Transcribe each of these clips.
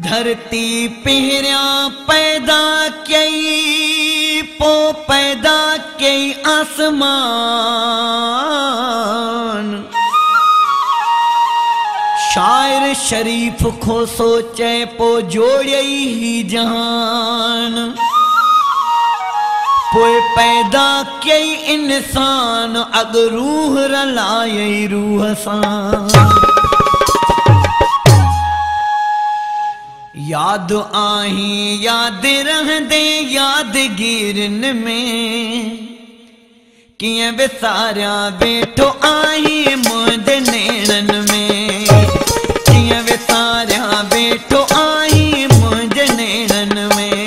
धरती पहिरियां पैदा कई पो पैदा कई आसमान। शायर शरीफ खो सोचे पो जोड़ई ही जहान। पोइ पैदा कई इंसान अग रूह रलाए रूह सां। याद आही याद रहंदे यादगिरन में किए विसारिया वेठो आही मुंहिंजे नेणन में। किए विसारिया वेठो आही मुंहिंजे नेणन में।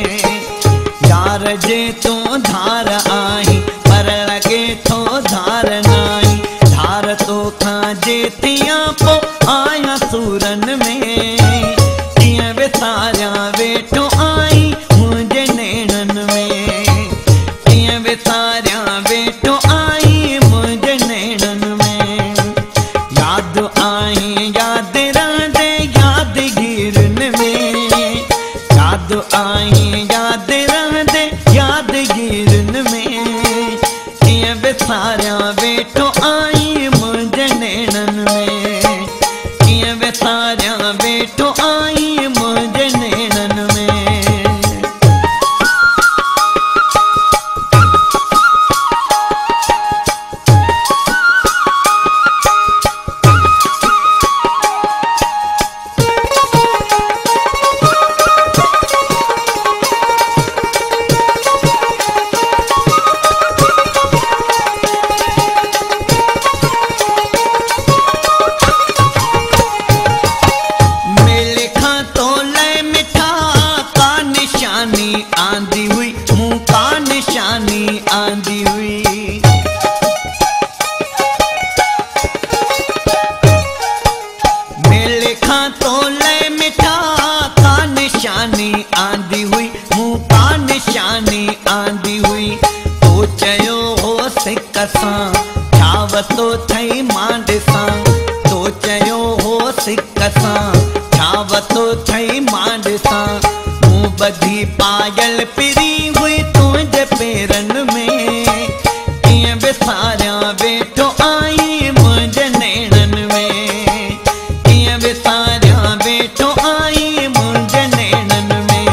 यार जे तूं धार आही पर लगे थो धार नाही। धार तो खां जे थियां पो आया सूरन में। विसारिया वेठो आई मुंहिंजे नेणन में। कीअं विसारिया वेठो आई मुंहिंजे नेणन में। याद आई याद रहंदे यादगिरन में। याद आई याद रहंदे यादगिरन में। कीअं विसारिया वेठो आई मुंहिंजे नेणन में। कीअं विसारिया वेठो आई मुंहिंजे नेणन में। आंदी हुई मुँह का निशानी आंदी हुई। मेले खां तो ले मिठा का निशानी आंदी हुई। मुँह का निशानी आंदी हुई। तो चयो हो सिक सां छाव तो थई मांड सां। तो चयो हो सिक सां छाव तो थई मांड सां। बधी पायल पिरी हुई तुझे पेरन में। कीअं विसारिया वेठो आई मुंहिंजे नेणन में। कीअं विसारिया वेठो आई मुंहिंजे नेणन में।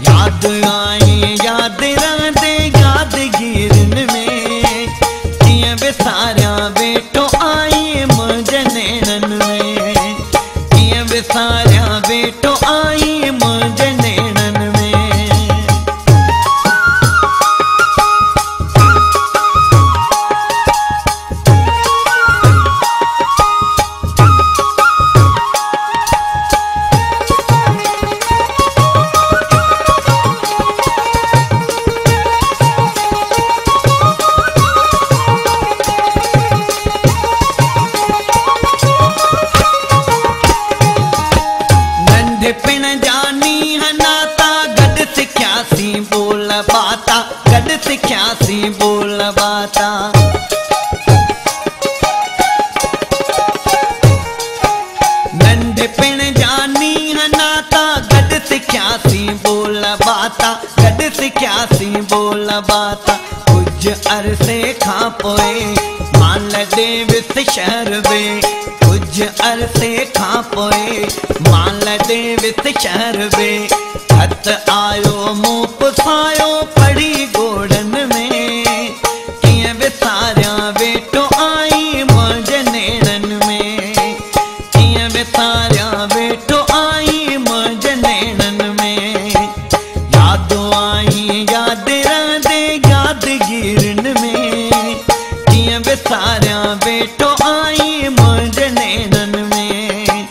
याद आई याद रहंदे यादगिरन में। कीअं विसारिया वेठो आई मुंहिंजे नेणन में। कीअं विसारिया वेठो आई मुंहिंजे पिण जानी हनाता गड सिख्यासी बोल बाता। गड सिख्यासी बोल बाता। नंढ पिण जानी हनाता गड सिख्यासी बोल बाता। गड सिख्यासी बोल बाता। कुछ अरसे खां पोइ मां लॾे विस शहर वे। कुछ अरसे खां पोइ मां लॾे विस शहर वे। हथ आयो मूं पुसायो पढ़ी गोड़न में। कीअं विसारिया वेठो आई मुंहिंजे नेणन में। कीअं विसारिया वेठो आई मुंहिंजे नेणन में। याद आई याद रहंदे यादगिरन में। कीअं विसारिया वेठो आई मुंहिंजे नेणन में।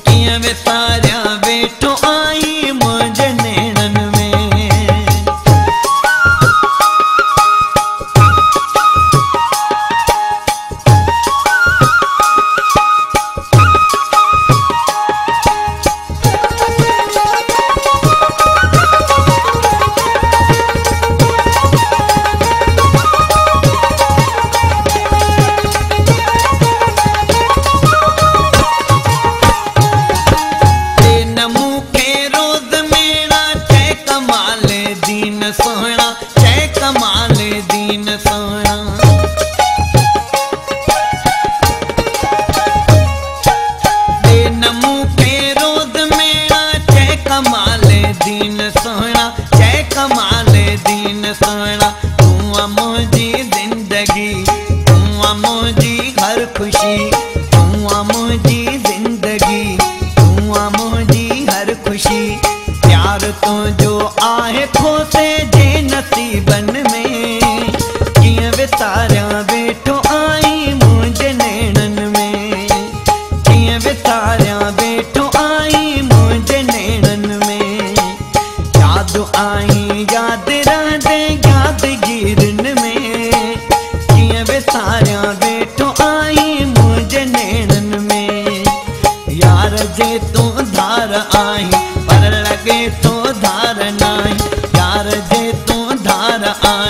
कीअं विसारिया वेठो आई मुंहिंजे नेणन में। आया।